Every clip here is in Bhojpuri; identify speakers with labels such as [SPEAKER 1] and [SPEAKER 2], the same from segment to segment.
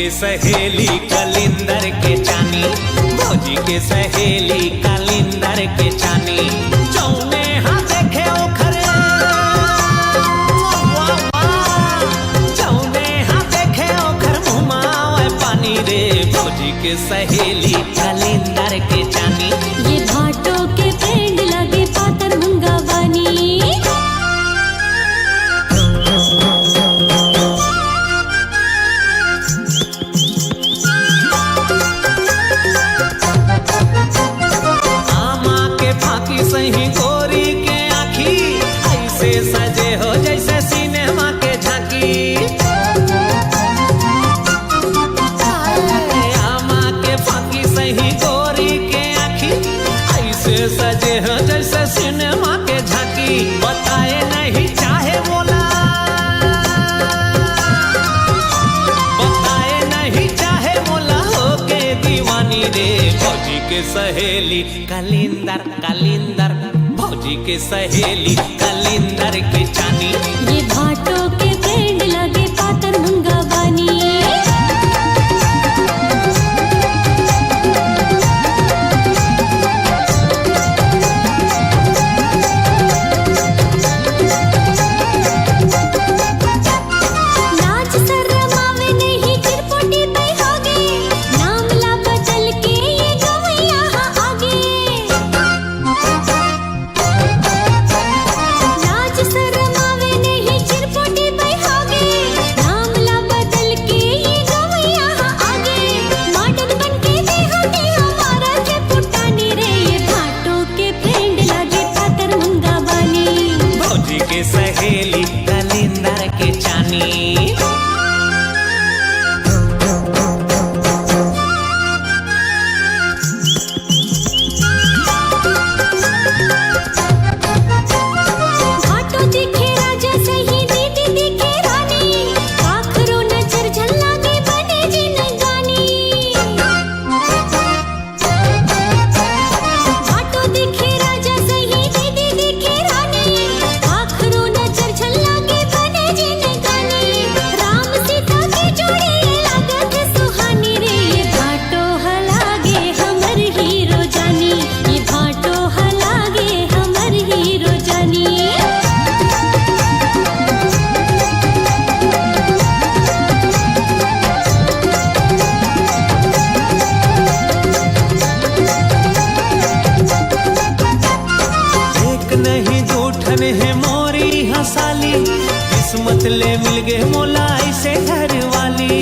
[SPEAKER 1] के सहेली कलिंदर के चानी, भौजी के सहेली कलिंदर के चानी। जौने हाँ देखे ओखरे, जौने हाँ देखे ओखर मुमावे पानी रे। भौजी के सहेली कलिंदर के चानी।
[SPEAKER 2] ये भाटो के फ्रेंड लगे पातर मुंगा बानी।
[SPEAKER 1] सही गोरी के आँखी ऐसे सजे हो जैसे सिनेमा के झांकी। आमा के फांकी सही गोरी के आँखी ऐसे सजे हो जैसे सिनेमा के झांकी। बताए नहीं चाहे बोला, बताए नहीं चाहे बोला हो के दीवानी रे। भौजी के सहेली कलिंदर कलिंदर, भौजी के सहेली कलिंदर के चानी।
[SPEAKER 2] ये भाटो के फ्रेंड लगे पातर मुंगा बानी।
[SPEAKER 1] सहेली कलिंदर के चानी।
[SPEAKER 2] भाटो दिखे राजा सही दीदी दिखे रानी। आखरो नजर झल्ला के बने जिन गानी। भाटो दिखे राजा सही दीदी दिखे रानी। राम सीता की जोड़ी लागत सुहानी रे। ये भाटो हलागे हमर हीरो जानी। ये भाटो हलागे हमर हीरो जानी।
[SPEAKER 1] एक नहीं दूठन है मोरी हंसाली, किस्मत ले मिल गए मोला ऐसे घर वाली।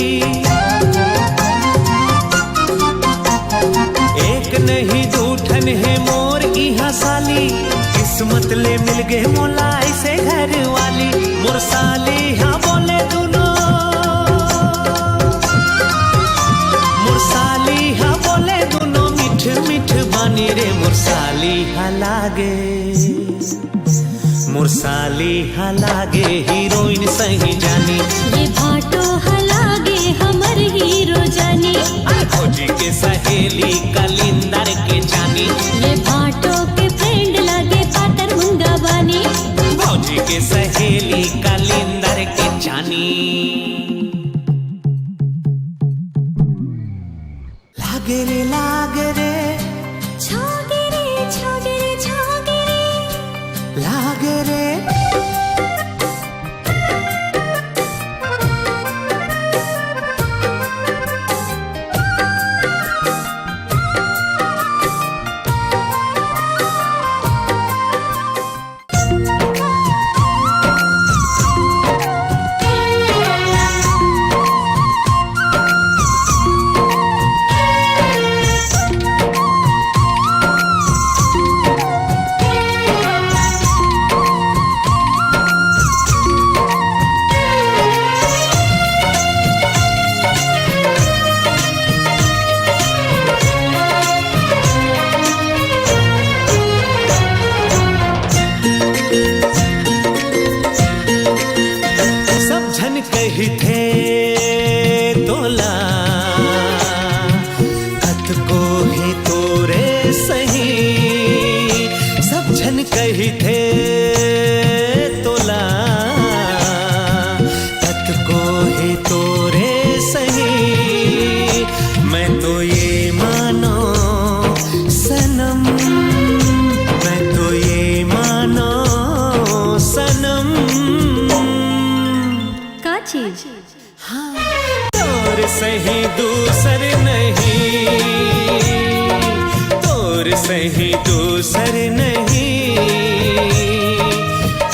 [SPEAKER 1] एक नहीं दूठन है मोर की हंसाली, किस्मत ले मिल गए मोला ऐसे घर वाली। मुरसाली हाँ बोले दोनों, मुरसाली हाँ बोले दोनों मिठ मिठ बानी रे। मुरसाली हाँ लागे, मुरसाली हलागे हीरोइन सही जानी।
[SPEAKER 2] ये भाटो हलागे हमर हीरो जानी।
[SPEAKER 1] भौजी के सहेली कलिंदर के चानी।
[SPEAKER 2] ये भाटो के फ्रेंड लगे पातर मुंगा बानी।
[SPEAKER 1] भौजी के सहेली कलिंदर के चानी। लागे रे लागे रे,
[SPEAKER 2] छोगे रे छोगे रे छोगे रे,
[SPEAKER 1] लागे रे। सही दूसर नहीं, तोर सही दूसर नहीं,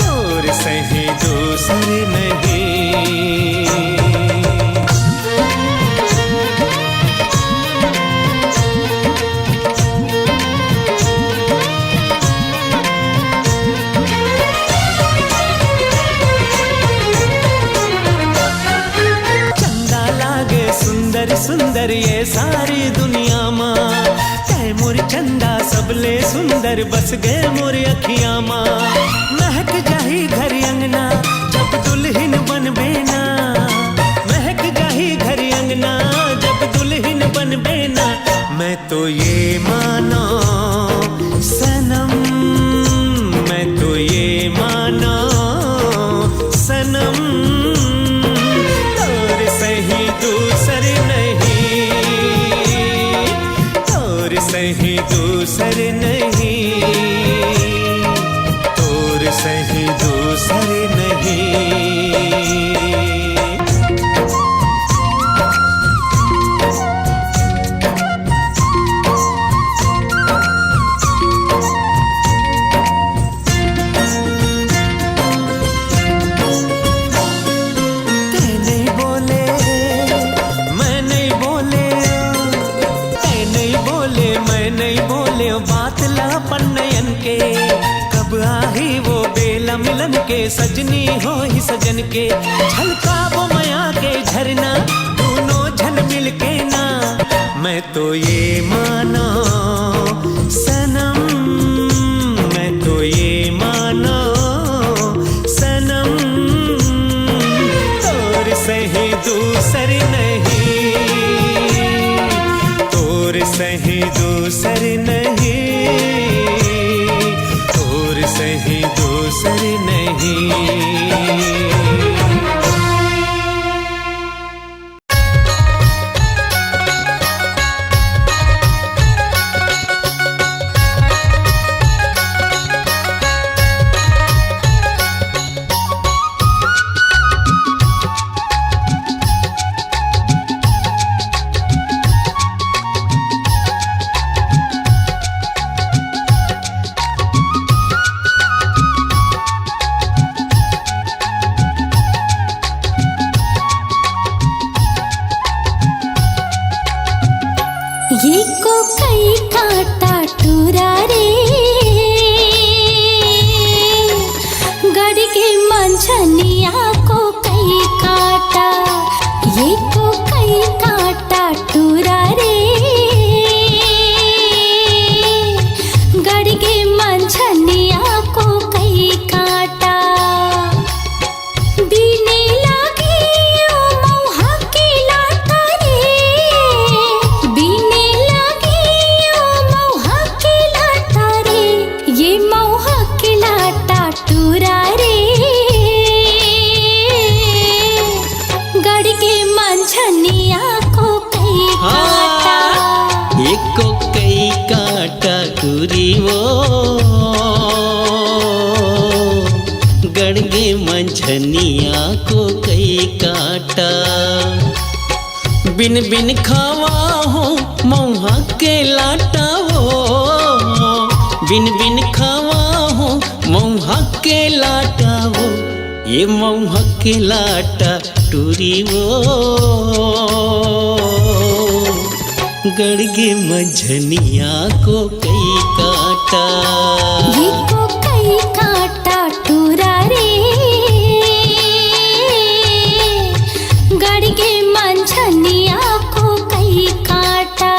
[SPEAKER 1] तोर सही दूसर नहीं। सुंदर सुंदर ये सारी दुनिया माँ, तै मोर चंदा सबले सुंदर बस गए मोर अखियाँ माँ। महक जाही घर अंगना जब दुल्हन बनबे ना, महक जाही घर अंगना जब दुल्हन बनबे ना। मैं तो ये मानो सनम, मैं तो ये मानो सनम, तोर सही दूसर नहीं, तोर सही दूसर नहीं, तोर सही दूसर नहीं। बात लापन नयन के कब आही वो बेला मिलन के, सजनी हो ही सजन के। झलका वो माया के झरना दोनों झल मिल के ना। मैं तो ये मानो सनम, मैं तो ये मानो सनम, तोर सही दूसर नहीं, तोर सही दूसर नहीं, तोर सही दूसर नहीं।
[SPEAKER 2] ये को कई काटा टूरा रे, गड़ के मंझनिया को कई काटा। ये को कई काटा टूरा रे, गड़ के मंझनिया को कई काटा। बीने लागे ओ मौहा के लाटा रे, बीने लागे ओ मौहा के लाटा रे। ये मौहा के लाटा टूरा रे, गड़ के मंझनिया को कई काटा।
[SPEAKER 3] एक को कई काटा टूरी वो, गड़ के मंझनिया को कई काटा। बिन बिन खावा हो मौहा के लाटा हो, बिन बिन खावा हो मौहा के लाटा हो। ये मौहा के लाटा टूरी वो, गड़ के मंझनिया को कई काटा।
[SPEAKER 2] ये को कई काटा टूरा रे, गड़ के मंझनिया को कई काटा।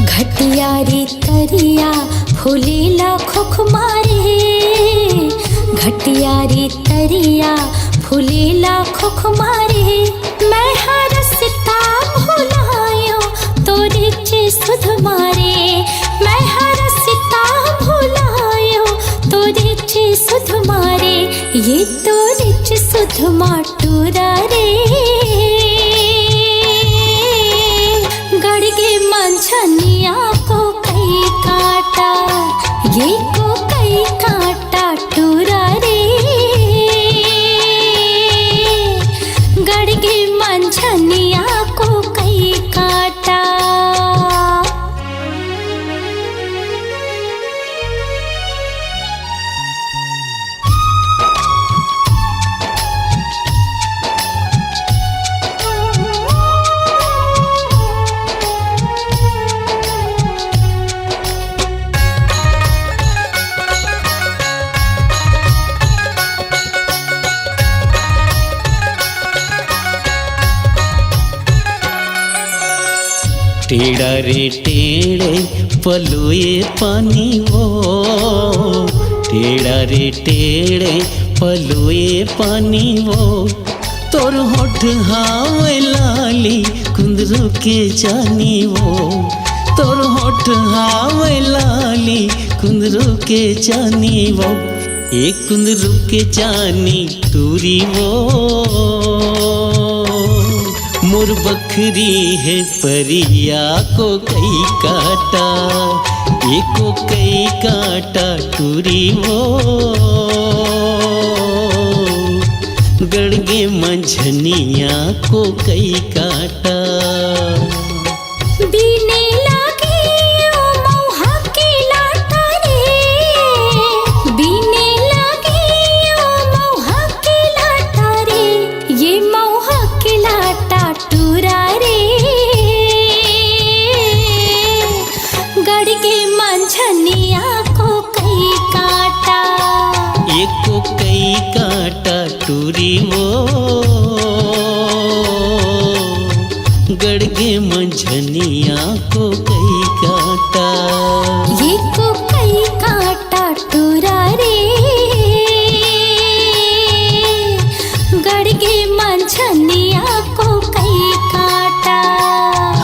[SPEAKER 2] घटियारी तरिया फूलेला खुखमारे, घटियारी तरिया फूलेला खुखमारे। मैं हरसता भुलाए मारे मैं हर सिता भुलायो तो रिच सुध मारे ये तो रिच सुध माटूरा रे गड़गे मंझनिया को कई काटा ये को कई काटा टूरा रे गड़गे मंझनिया को कई काटा।
[SPEAKER 3] टेढ़ा रे टेढ़े पलोए पानी वो टेढ़ा रे टेढ़े पलोए पानी वो तोर होठ हावे लाली कुंदरू के जानी वो तोर होठ हावे लाली कुंदरू के जानी वो एक कुंदरू के जानी टूरी वो मोर बकरी है परिया को कई काटा एको कई काटा टूरी वो गड़गे मंझनिया को कई काटा।
[SPEAKER 2] बीने लागे ओ मौहा के लाटा रे बीने लागे ओ मौहा के लाटा रे ये मौहा के लाटा टूरा रे गड़गे मंझनिया को कई काटा
[SPEAKER 3] एको कई काटा टूरी वो गड़गे मंझनिया को कई काटा
[SPEAKER 2] ये को कई काटा टूरा रे गड़गे मंझनिया को कई काटा।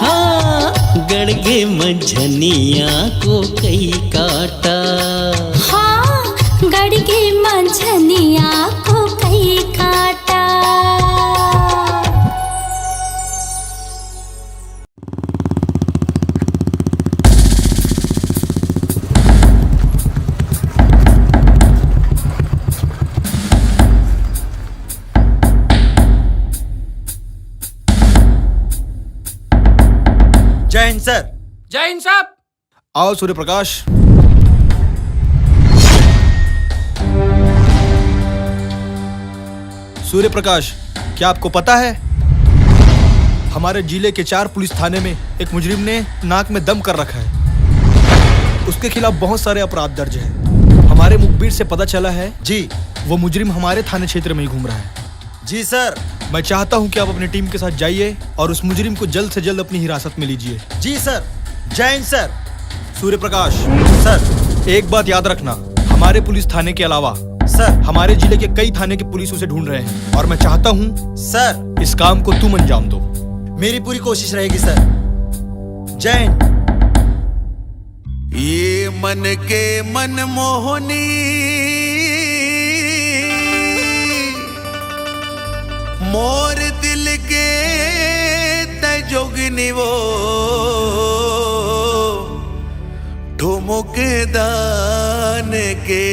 [SPEAKER 3] हाँ गड़गे मंझनिया को कई काटा
[SPEAKER 2] हाँ गड़गे मंझनिया को कई काटा।
[SPEAKER 4] जय हिंद सर।
[SPEAKER 5] जय हिंद साहब।
[SPEAKER 4] आओ सूर्य प्रकाश। सूर्य प्रकाश, क्या आपको पता है हमारे जिले के 4 पुलिस थाने में एक मुजरिम ने नाक में दम कर रखा है। उसके खिलाफ बहुत सारे अपराध दर्ज हैं। हमारे मुखबिर से पता चला है जी वो मुजरिम हमारे थाने क्षेत्र में ही घूम रहा है। जी सर। मैं चाहता हूं कि आप अपनी टीम के साथ जाइए और उस मुजरिम को जल्द से जल्द अपनी हिरासत में लीजिए। जी सर। जय हिंद सर। सूर्य प्रकाश सर, एक बात याद रखना, हमारे पुलिस थाने के अलावा सर हमारे जिले के कई थाने के पुलिस उसे ढूंढ रहे हैं और मैं चाहता हूं सर इस काम को तुम अंजाम दो। मेरी पूरी कोशिश रहेगी सर। जय हिंद।
[SPEAKER 6] ये मन के मन मोहनी मोर दिल के तजोगनी वो ठुमुक दान के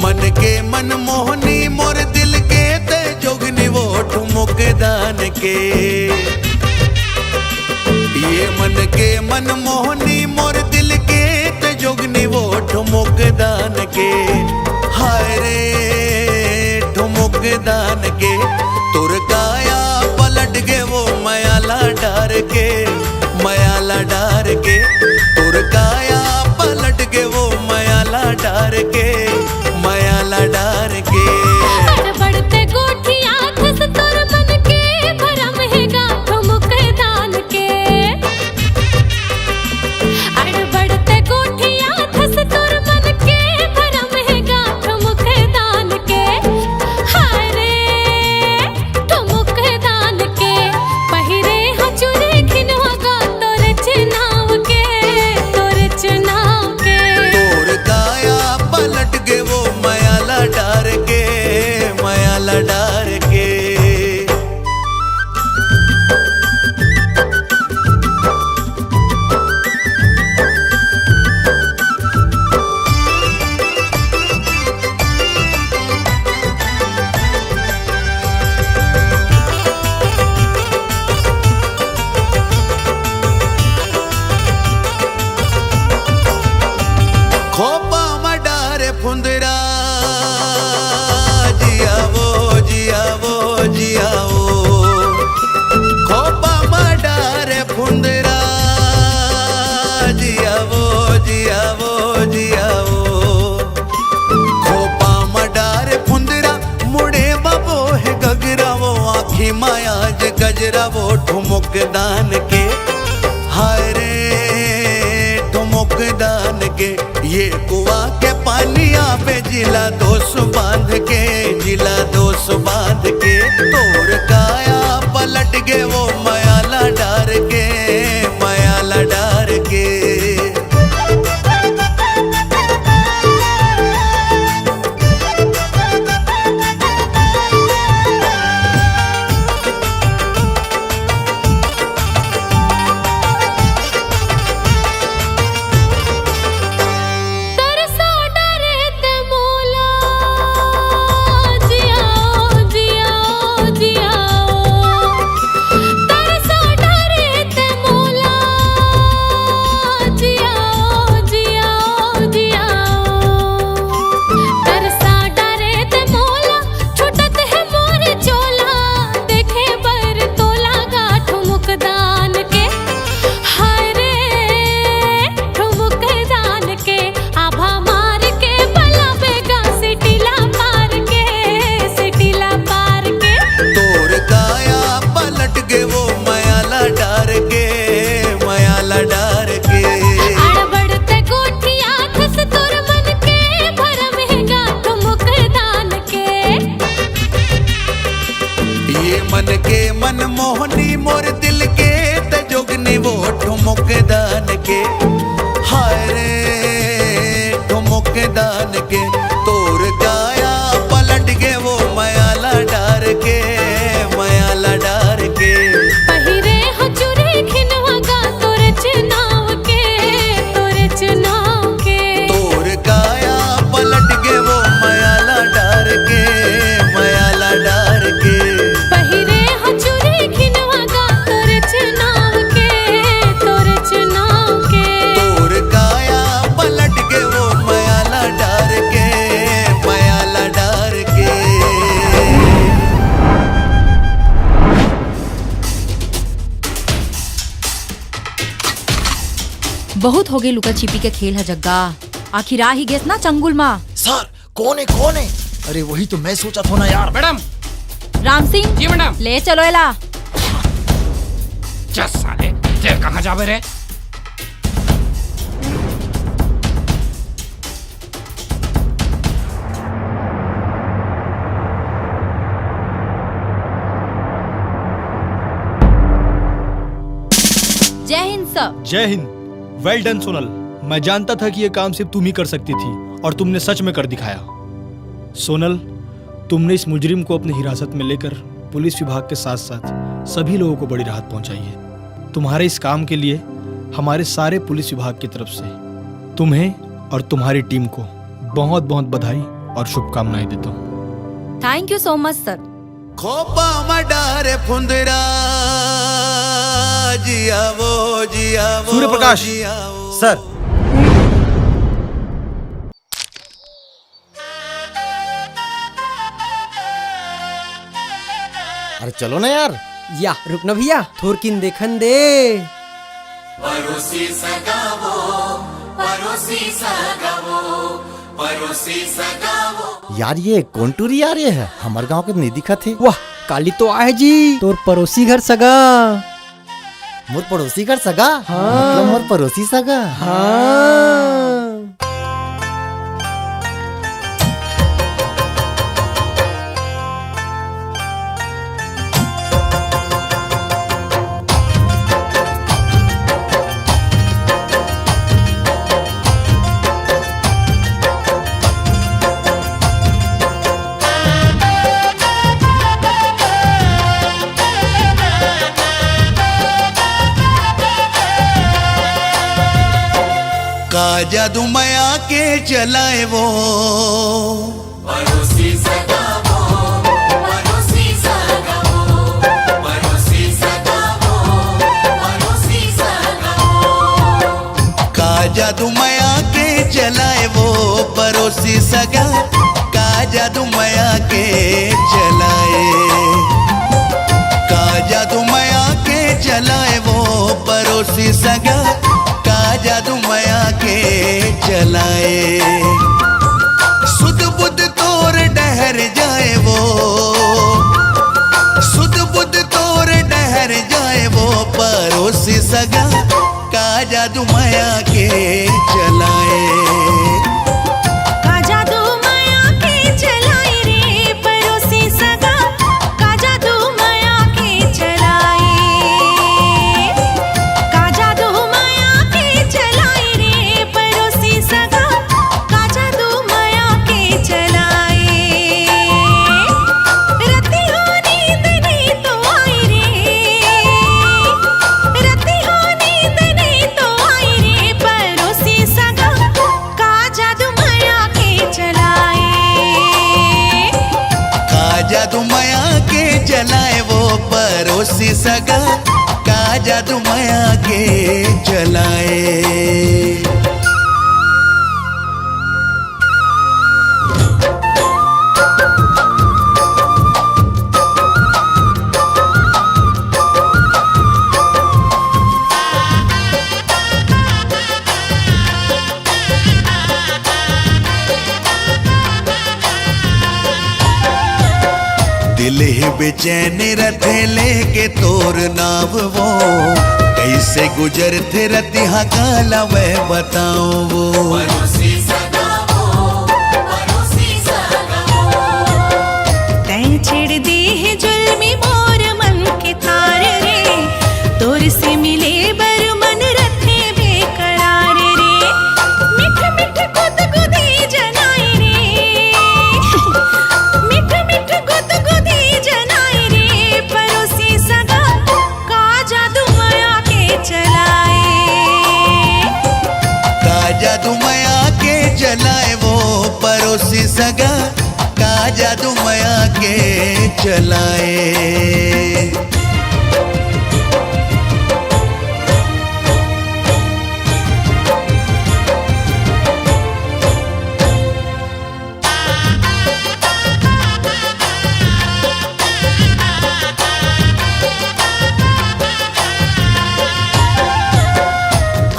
[SPEAKER 6] मन के मन मोहनी मोर दिल के ते जोगनी वो ठुमुक दान के। ये मन के मन मोहनी मोर दिल के ते जोगनी वो ठुमुक दान के। हाय रे ठुमुक दान के तुर काया पलट के वो मयाला डार के मयाला डार के तुर काया पलट के वो मयाला डार के मयाला डार के।
[SPEAKER 2] बढ़ते गोठिया धस तोर मन के भरम है गा ठुमुक
[SPEAKER 6] गजरा वो ठुमुक दान के, हाय रे ठुमुक दान के। ये कुआ के पानिया पे जिला दोष बांध के, जिला दोष बांध के। तोर काया पलट के वो मयाला डार के, मयाला डार के। मन के मन मोहनी मोर दिल के तजुगनी वो ठुमुक दान के, हाय रे ठुमुक दान के। तोर काया पलट के वो मयाला डार के, मयाला डार के।
[SPEAKER 2] पहिरे हो चूड़ी खिनवा गा तोरे चुनाव के, तोरे चुनाव के।
[SPEAKER 6] तोर काया पलट के वो मयाला डार के, मयाला डार के।
[SPEAKER 2] पहिरे हो चूड़ी खिनवा गा तोरे चुनाव के, तोरे चुनाव के।
[SPEAKER 6] तोर काया पलट के वो मयाला डार के, मयाला डार के।
[SPEAKER 5] बहुत हो गए लुका छिपी के खेल है जग्गा। आखिर आ ही गेस ना चंगुल माँ।
[SPEAKER 4] सर कौन है कौन है? अरे वही तो मैं सोचा था ना यार।
[SPEAKER 7] मैडम।
[SPEAKER 5] राम सिंह
[SPEAKER 7] जी मैडम।
[SPEAKER 5] ले चलो एला।
[SPEAKER 7] चल साले तेरे कहाँ जावे रे?
[SPEAKER 5] जय हिंद सर।
[SPEAKER 4] जय हिंद। वेल डन सोनल। मैं जानता था कि ये काम सिर्फ तुम ही कर सकती थी और तुमने सच में कर दिखाया। सोनल, तुमने इस मुजरिम को अपनी हिरासत में लेकर पुलिस विभाग के साथ साथ सभी लोगों को बड़ी राहत पहुंचाई है। तुम्हारे इस काम के लिए हमारे सारे पुलिस विभाग की तरफ से तुम्हें और तुम्हारी टीम को बहुत बहुत बधाई और शुभकामनाएं देता हूँ।
[SPEAKER 5] थैंक यू सो मच सर।
[SPEAKER 6] खोपा मडारे फुंदरा जिया वो
[SPEAKER 4] सूर्य प्रकाश सर।
[SPEAKER 8] अरे चलो ना यार।
[SPEAKER 9] या रुक ना भैया, थोरकिन देखन दे।
[SPEAKER 6] परोसी सगावो, परोसी सगावो, परोसी सगावो।
[SPEAKER 8] यार ये कौन टूरी आ रही है? हमारे गांव के नहीं दिखा थे।
[SPEAKER 9] वाह काली तो आए जी, तोर पड़ोसी घर सगा।
[SPEAKER 8] मोर पड़ोसी घर सगा?
[SPEAKER 9] हाँ।
[SPEAKER 8] मतलब मोर पड़ोसी सगा।
[SPEAKER 9] हाँ।
[SPEAKER 6] का जादू माया के चलाए वो,
[SPEAKER 10] परोसी सगावो, परोसी सगावो, परोसी सगावो, परोसी सगावो।
[SPEAKER 6] का जादू माया के चलाए वो परोसी सगा, का जादू माया के चलाए, का जादू माया के चलाए वो परोसी सगा, का जादू माया के चलाए। सुध बुध तोर डहर जाए वो, सुध बुध तोर डहर जादू माया के जलाए वो पड़ोसी सगा, का जादू माया के जलाए। दिल ही बेचैन रथे लेके तोर नाव वो, कैसे गुजर थे रतिहा काला वह बताओ वो।
[SPEAKER 10] पड़ोसी सगा वो, पड़ोसी सगा वो।
[SPEAKER 2] तैं छेड़ दे है जुल्मी मोर मन के तार रे, तोर से मिले बर मन रथे बेकरार रे। मिठ मिठ गुदगुदी जनाई रे, मिठ मिठ गुदगुदी जनाई रे। पड़ोसी सगा का जादू माया के चलाए,
[SPEAKER 6] का जादू माया के जलाए वो पड़ोसी सगा, का जादू माया के चलाए।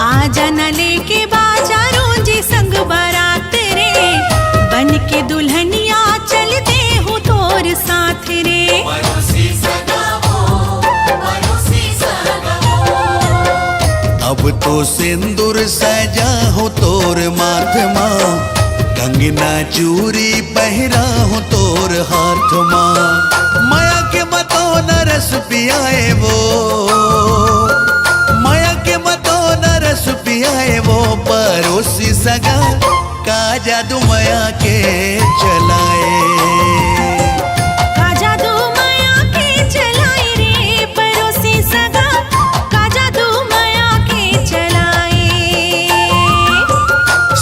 [SPEAKER 2] आजा न लेके बाजारों जी संग बारात रे, बन के दुल्हनिया चलते हूँ तोर साथ रे।
[SPEAKER 10] पड़ोसी सगा वो, पड़ोसी सगा वो।
[SPEAKER 6] अब तो सिंदूर सजा हो तोर माथ माँ, कंगना चूरी पहरा हो तोर हाथ माँ। माया के मतों न रस पियाए वो, माया के मतों न रस पियाए वो पड़ोसी सगा, का जादू माया के चलाए।
[SPEAKER 2] का जादू माया के चलाए रे, पड़ोसी सगा का जादू माया के चलाए।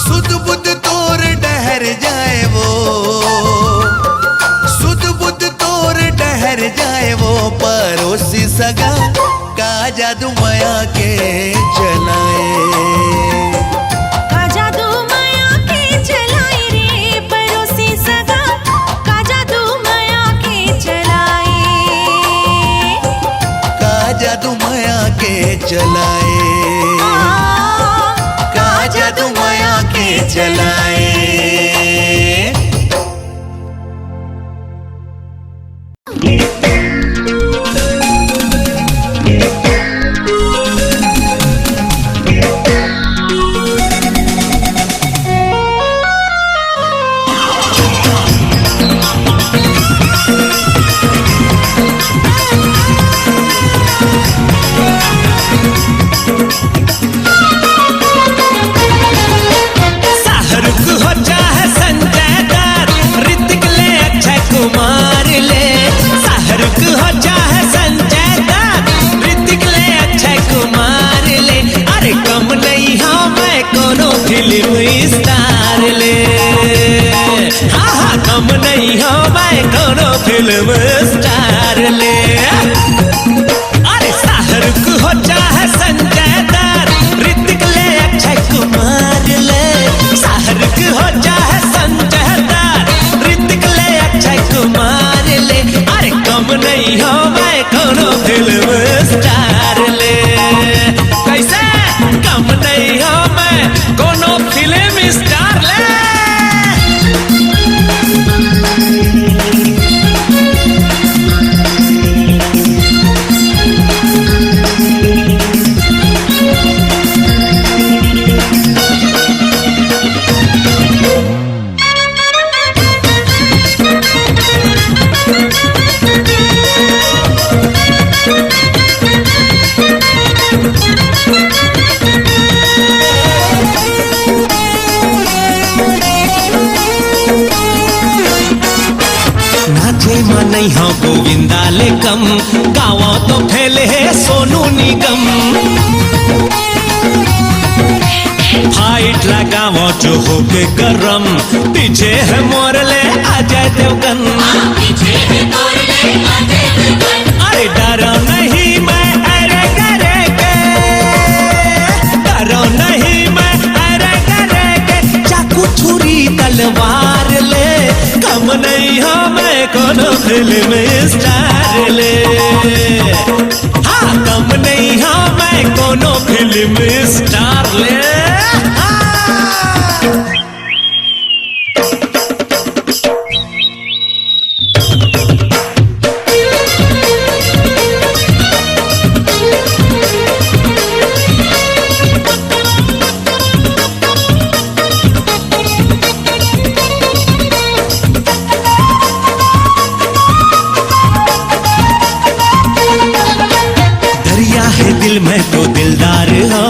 [SPEAKER 6] सुध बुध तोर डहर जाए वो, सुध बुध तोर डहर जाए वो पड़ोसी सगा, का जादू माया के चलाए।
[SPEAKER 2] का जादू माया के चलाए रे, पड़ोसी सगा का जादू माया के चलाए।
[SPEAKER 6] का जादू माया के चलाए, का जादू माया के चलाए।
[SPEAKER 1] शाहरुख हो चाहे संजय दत्त, ऋतिक ले अक्षय कुमार ले। शाहरुख हो चाहे संजय दत्त, ऋतिक ले अक्षय कुमार ले। अरे कम नहीं हाँ मैं कोनो फिल्म स्टार ले, हाँ हाँ कम नहीं हाँ मैं कोनो फिल्म स्टार ले। अरे शाहरुख हो चाहे संजय दत्त, ऋतिक ले अक्षय कुमार ले। शाहरुख हो चाहे संजय दत्त, ऋतिक ले अक्षय कुमार ले। अरे कम नहीं हो मैं कोनो फिल्म स्टार ले। कैसे कम नहीं हो मैं कोनो फिल्म स्टार ले। नहीं हो गोविंदा ले कम, गावा तो फैले है सोनू निगम। फाइट लगावो जो होके गरम, पीछे है मोरले अजय देवगन।
[SPEAKER 10] पीछे है
[SPEAKER 1] हाँ मैं कोनो फिल्म स्टार ले, हाँ कम नहीं हाँ मैं कोनो फिल्म स्टार ले। दरिया है दिल में तो दिलदार हो,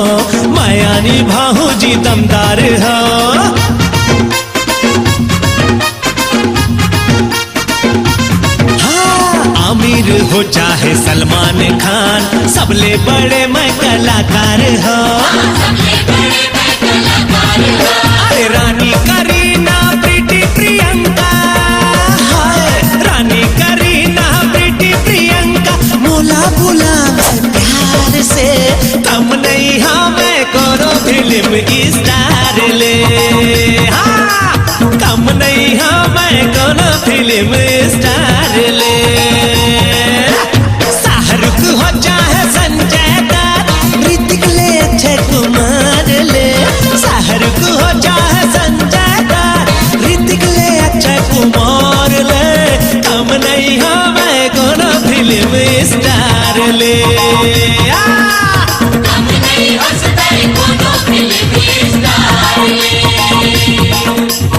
[SPEAKER 1] मायानी भाहू जी दमदार हो। हाँ आमिर हो चाहे सलमान खान, सबले बड़े मैं कलाकार हो। अरे रानी करीना प्रीति प्रियंका, हाय रानी करीना प्रीति प्रियंका, मोला बुला प्यार से कम नहीं हाँ मैं कोनो फिल्म स्टार ले, हाँ कम नहीं हाँ मैं कोनो फिल्म स्टार ले। शाहरुख हो चाहे संजय दत्त, ऋतिक ले अक्षय कुमार ले, शाहरुख हो चाहे संजय दत्त, ऋतिक ले अक्षय कुमार ले, कम नहीं हाँ मैं कोनो फिल्म स्टार ले।
[SPEAKER 10] हम नहीं हंसते कोनो फिल्म स्टार ले,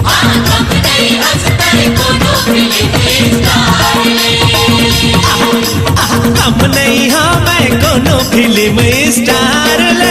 [SPEAKER 10] हाँ हम नहीं हंसते कोनो फिल्म स्टार ले।
[SPEAKER 1] कम नहीं हाँ मैं कोनो फिल्म स्टार ले।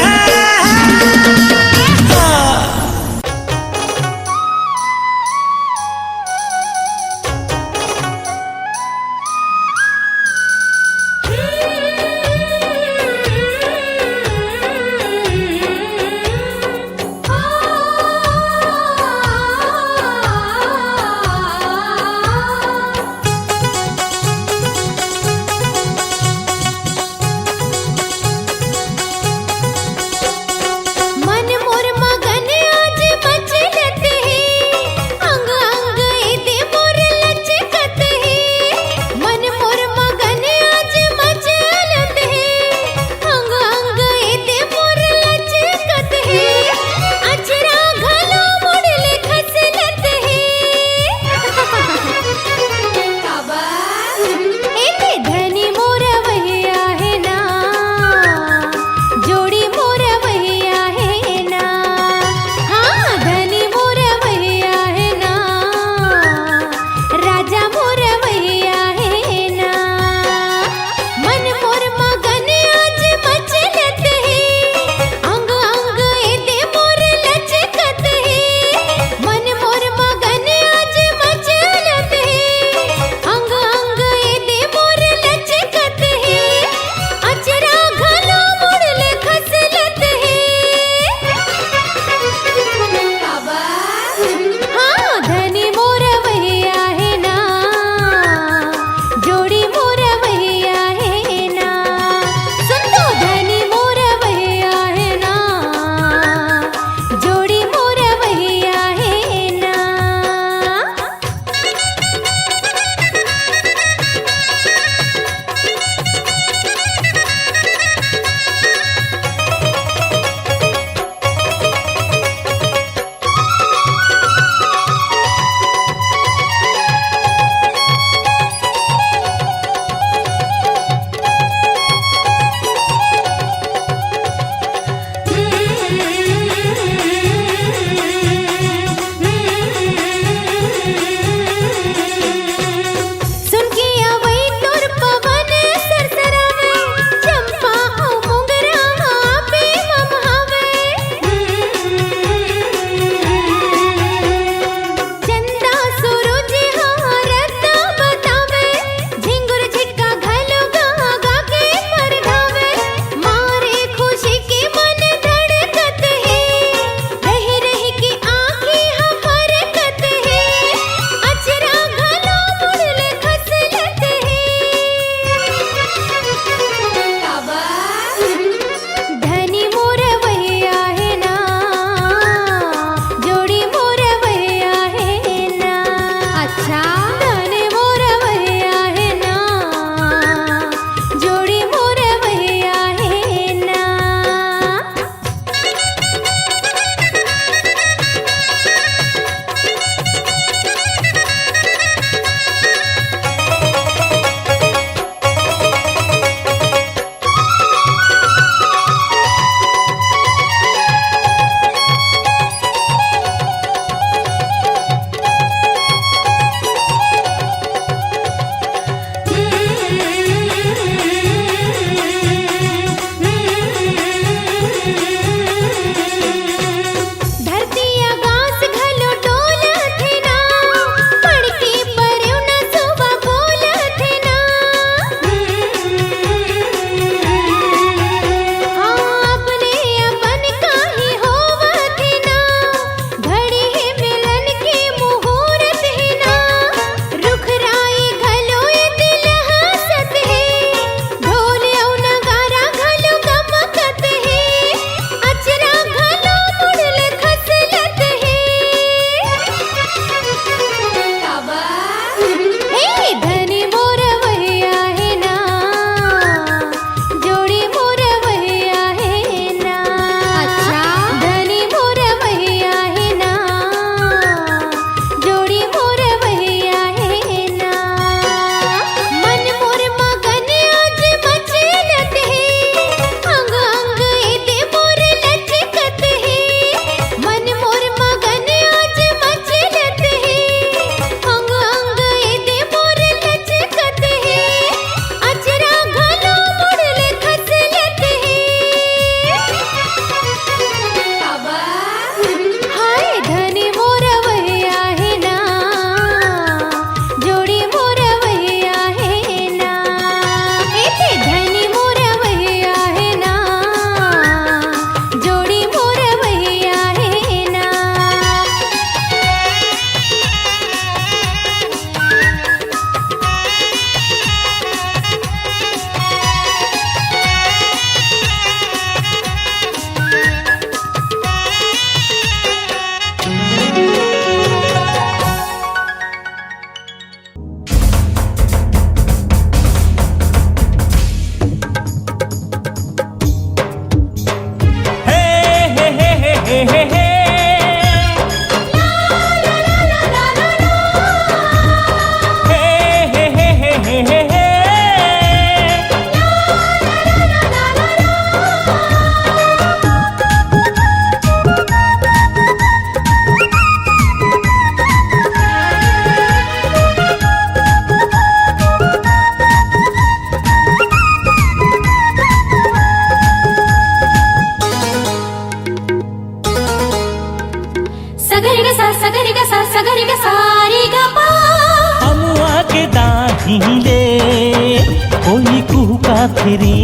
[SPEAKER 3] डाहिले कोई कुहका फिरी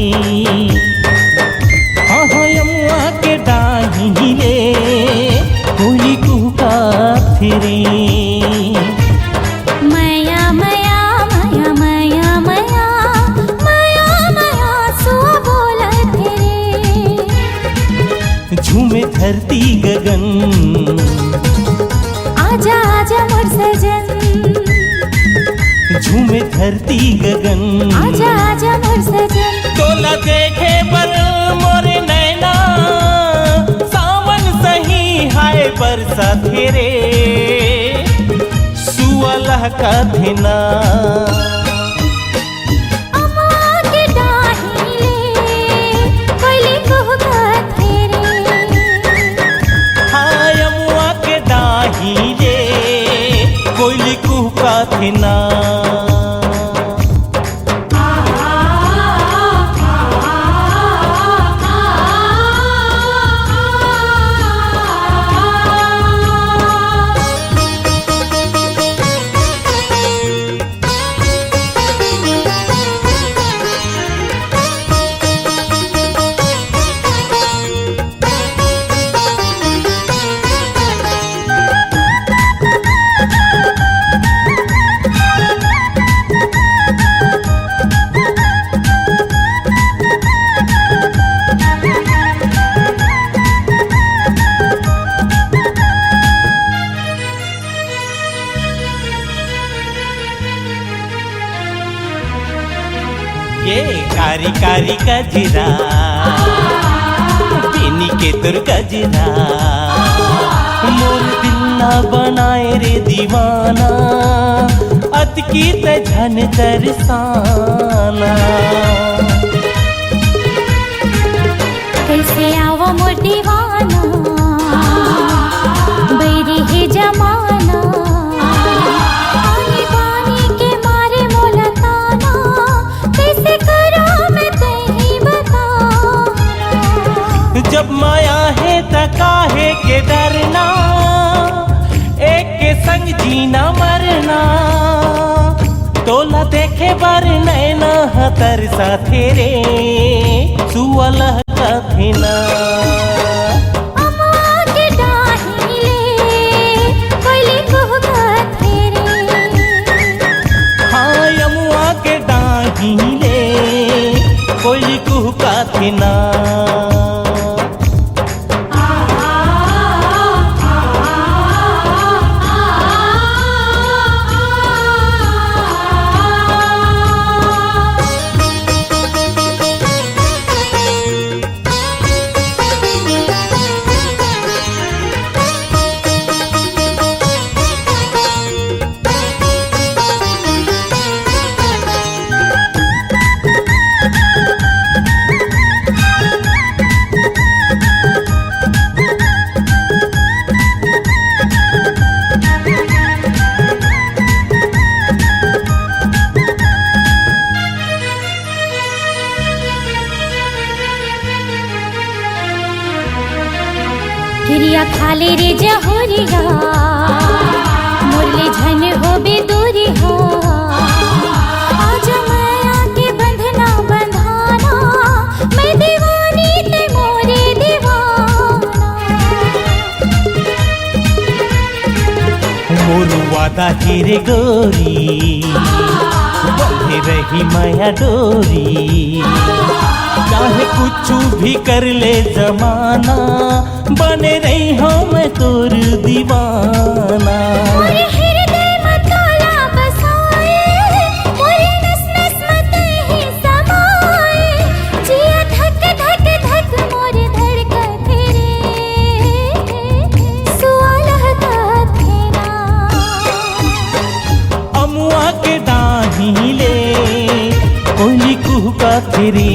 [SPEAKER 3] हाँ यमुआ के डाहिले कोई कुहका फिरी
[SPEAKER 2] मया मया मया मया मया मया मया सुआ बोलत रे
[SPEAKER 3] झूमे धरती गगन
[SPEAKER 2] आजा आजा मोर सजन
[SPEAKER 3] झूमे धरती गगन
[SPEAKER 2] आजा आजा मोर सजन
[SPEAKER 3] तोला देखे पर मोरे नैना सावन सही हाय बरसा तेरे सुअलह का धिना
[SPEAKER 2] अम्मा के डाहिले कोयले कुहका तेरे
[SPEAKER 3] हाय अमुआ के डाहिले कोयली कुहका धिना ये कारी कारी गजरा पिनी के तुर गजरा मोर दिल ना बनाए रे दीवाना अतकी ते झन तरसाना
[SPEAKER 2] कैसे आवा मोर दीवाना बैरी है जमाना पानी पानी के मारे मोला ताना कैसे करो मैं तही बता
[SPEAKER 3] जब माया है त काहे के डरना एक के संग जीना मरना तोला देखे बर नैना तरसा तेरे सुअलह का थिना
[SPEAKER 2] अम्मा के डाहिले कोयले कुहका तेरे
[SPEAKER 3] हाँ यमुआ के डाहिले कोयली कुहका थिना
[SPEAKER 2] गिरिया खाले रे जहोरिया मुरली झन हो बेदूरिया आजा माया के बंधना बंधाना मैं दीवानी ते मोरे दीवाना
[SPEAKER 3] मोर वादा तेरे गोरी बंधे रही माया डोरी चाहे कुछ भी कर ले जमाना बने रही हो मैं तोर दीवाना
[SPEAKER 2] मोरे हृदय मतोला बसाए मोरे नस नस मत ही समाए जिया धक धक धक मोरे धड़कते रे सुअलह का तेरा
[SPEAKER 3] अमुआ के डाहिले कोयली कुहका फिरी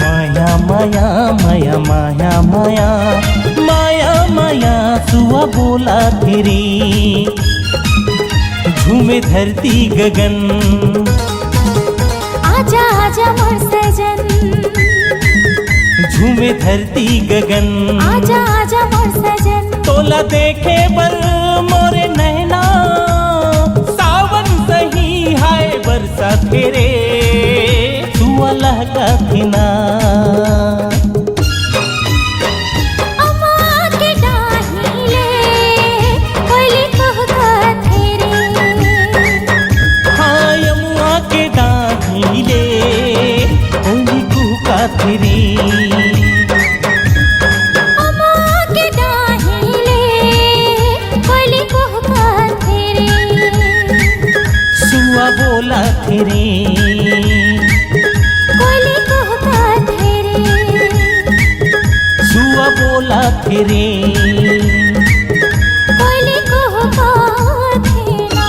[SPEAKER 3] माया माया माया माया माया सुआ बोला तेरी झूमे धरती गगन
[SPEAKER 2] आजा आजा मोर सजन
[SPEAKER 1] झूमे धरती गगन।
[SPEAKER 2] आजा आजा मोर सजन,
[SPEAKER 1] तोला देखे बल मोरे नैना, सावन सही हाय बरसा फेरे, सुआ लहका थिना। बोला तेरे
[SPEAKER 2] कोयले कहता तेरे,
[SPEAKER 1] सुआ बोला तेरे
[SPEAKER 2] कोयले कहता तेरा।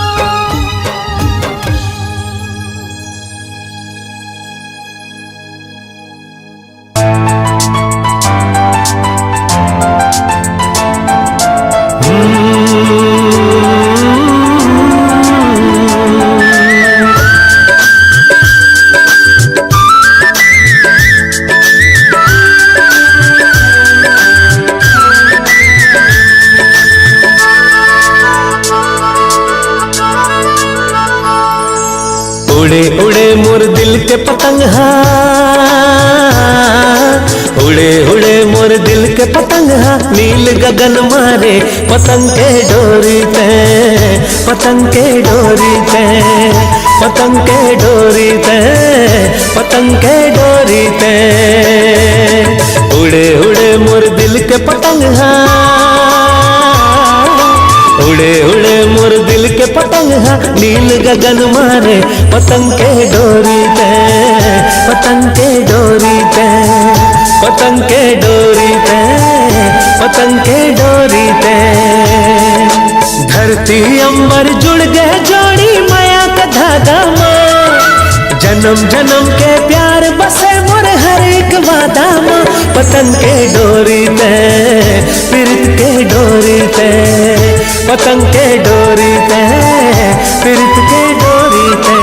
[SPEAKER 1] उड़े उड़े मोर दिल के पतंग, उड़े उड़े मोर दिल के पतंग, नील गगन मारे पतंग के डोरी पे, पतंग के डोरी पे, पतंग के डोरी पे, पतंग के डोरी पे। उड़े उड़े मोर दिल के पतंग, उड़े उड़े मोर दिल के पतंग, नील गगन मारे पतंग के डोरी पे, पतंग के डोरी पे, पतंग के डोरी पे, पतंग के डोरी पे। धरती अंबर जुड़ गए जोड़ी माया का धागा माँ, जन्म जन्म के प्यार बसे मोर हर एक वादा माँ। पतंग के डोरी पे, प्रीत के डोरी पे, पतंग के डोरी पे, प्रीत के डोरी पे।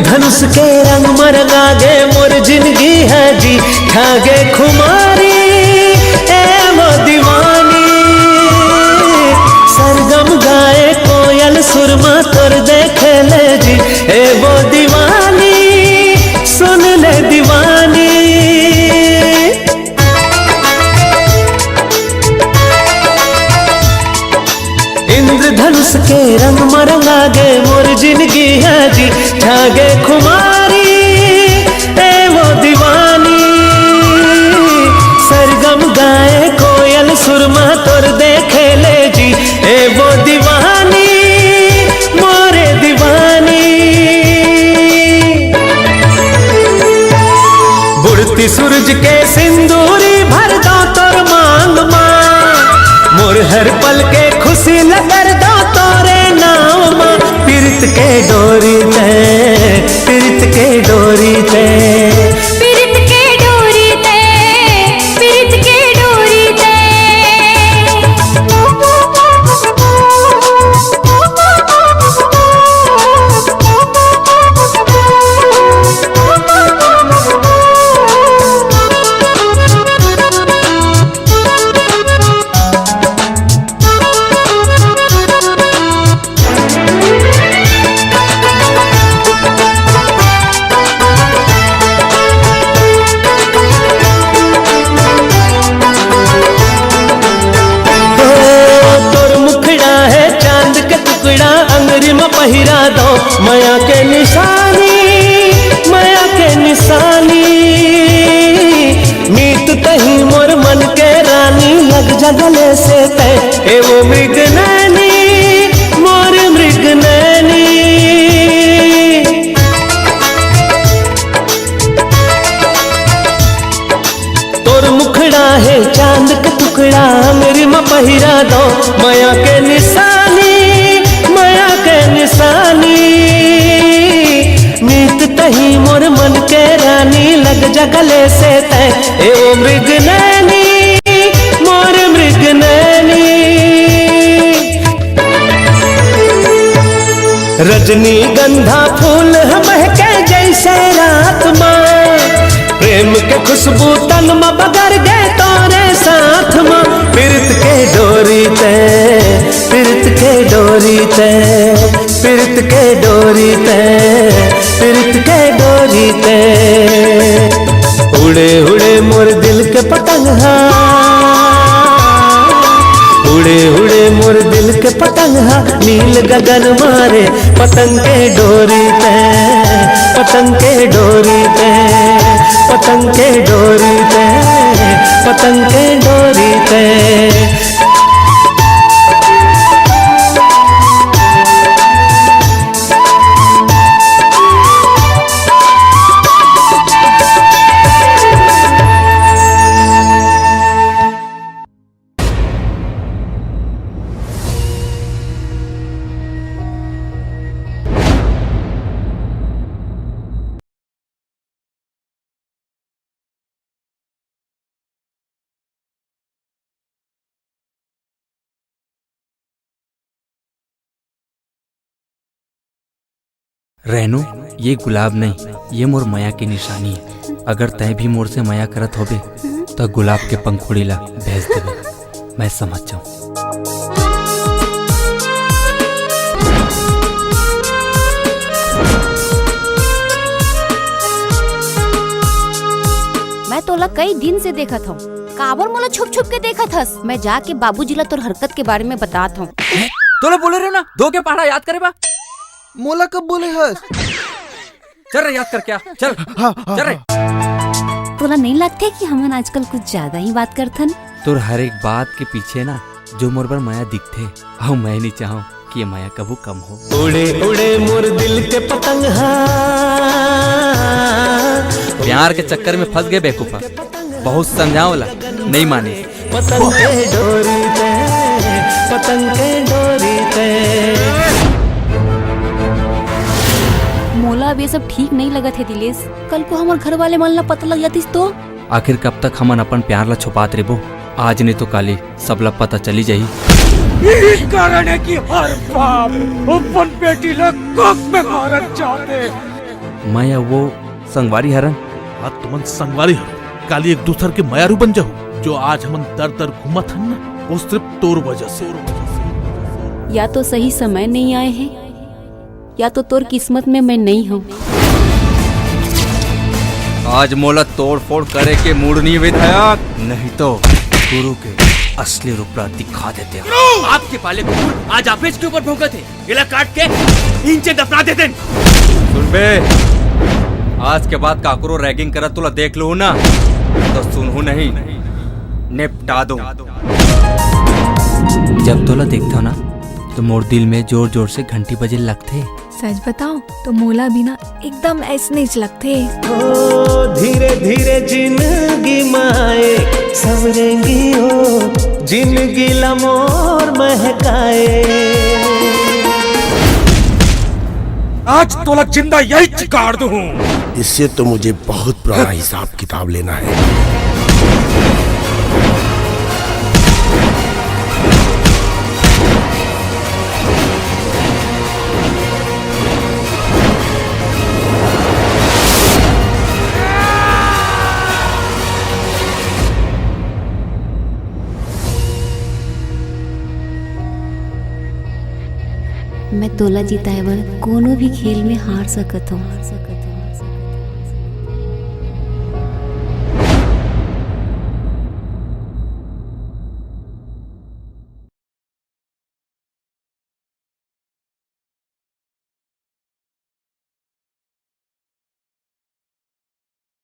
[SPEAKER 1] धनुष के रंग मरंगा गे मोर जिंदगी है जी, ठागे खुमारी ए वो दीवानी। सरगम गाए कोयल सुरमा तोर देखे ले जी, ए वो दीवानी सुन ले दीवानी। इंद्रधनुष के रंग मरंगा गे मोर जिंदगी है जी, ठागे खुमारी ए वो दीवानी। सरगम गाए कोयल सुरमा तोर देखे ले जी, ए वो दीवानी मोरे दीवानी। बुढ़ती सूरज के सिंदूरी भर दो तोर मांग माँ, मोर हर पल के खुशी लगर दो तोरे नाम माँ। पीरत के डोरी पे, पीरत के डोरी पे,
[SPEAKER 2] पीरत के डोरी ते, पीरत के डोरी ते।
[SPEAKER 1] पहिरा दो माया के निशानी, माया के निशानी। मीत तही मोर मन के रानी, लग जगले से तय ए वो मृग नैनी, मोर मृग नैनी। मुखड़ा है चांद के टुकड़ा मेरी माँ पहिरा दो माया के निशानी माया के निशानी मीत तही मोर मन के रानी लग जा गले से तय ए ओ मृग नैनी मोर मृग नैनी रजनी गंधा फूल महके जैसे रात माँ प्रेम के खुशबू तन में बगर गए तोरे साथ माँ पिरत के डोरी ते पिरत के डोरी ते पिरत के डोरी ते पिरत के डोरी ते उड़े उड़े मोर दिल के पतंग उड़े उड़े मोर दिल के पतंग नील गगन मारे पतंग के डोरी ते पतंग के डोरी ते पतंग के डोरी ते पतंग के डोरी ते
[SPEAKER 11] रेनू ये गुलाब नहीं ये मोर माया की निशानी है अगर तय भी मोर से माया करत होबे तो गुलाब के पंखुड़ी ला भेज देबे मैं समझ जाऊं।
[SPEAKER 5] मैं तोला कई दिन से देखत हूँ काबर मोला छुप छुप के देखत हस मैं जाके बाबूजी ला तोर हरकत के बारे में बतात हूँ
[SPEAKER 11] तोला बोले रहे ना दो के पहाड़ा याद करे बा
[SPEAKER 4] मोला कब बोले हस
[SPEAKER 11] चल रे याद कर क्या चल चल रे
[SPEAKER 5] तोला नहीं लगते कि हम आजकल कुछ ज्यादा ही बात करथन
[SPEAKER 11] तोर हर एक बात के पीछे ना जो मोर पर माया दिखते और मैं नहीं चाहूँ कि ये माया कबू कम हो।
[SPEAKER 1] उड़े उड़े मोर दिल के पतंग
[SPEAKER 11] प्यार के चक्कर में फंस गए बेवकूफा बहुत समझाओला नहीं माने
[SPEAKER 1] पतंग के डोरी ते पतंग के डोरी ते
[SPEAKER 5] मोला अब ये सब ठीक नहीं लगत है दिलेश कल को हमारे घर वाले मन ला पता लग जातीस तो
[SPEAKER 11] आखिर कब तक हमन अपन प्यार ला छुपात रेबो आज नहीं तो काली सब ला पता चली जाही।
[SPEAKER 7] यही कारण है कि हर बाप अपन बेटी ला कोख में मारत जाते
[SPEAKER 11] मैं वो संगवारी हरन
[SPEAKER 12] हाँ तुमन संगवारी हर काली एक दूसर के मयारू बन जाओ जो आज हमन दर दर घूमत हन ना वो सिर्फ तोर वजह से
[SPEAKER 5] या तो सही समय नहीं आए हैं या तो तोर किस्मत में मैं नहीं हूँ।
[SPEAKER 11] आज मोला तोड़ फोड़ करे के मूड नहीं विधायक नहीं तो गुरु के असली रूप दिखा देते हैं।
[SPEAKER 7] आपके पाले कुकुर आज आपेज के ऊपर भौंकते थे गिला काट के इंचे दफना देते
[SPEAKER 11] सुन बे आज के बाद काकरो रैगिंग करा तुला देख लो ना तो सुनहू नहीं निपटा दो। जब तोला देखता ना तो मोर दिल में जोर जोर से घंटी बजे लगते
[SPEAKER 13] सच बताओ तो मोला बिना एकदम ऐसे नहीं लगते
[SPEAKER 1] धीरे धीरे जिंदगी माए सवरेंगी हो जिंदगी लमोर महकाए
[SPEAKER 7] आज तोला जिंदा यही चिकाड़ दूं।
[SPEAKER 14] इससे तो मुझे बहुत पुराना हिसाब किताब लेना है।
[SPEAKER 5] मैं तोला जिताए बर कोनो भी खेल में हार सकत हूँ।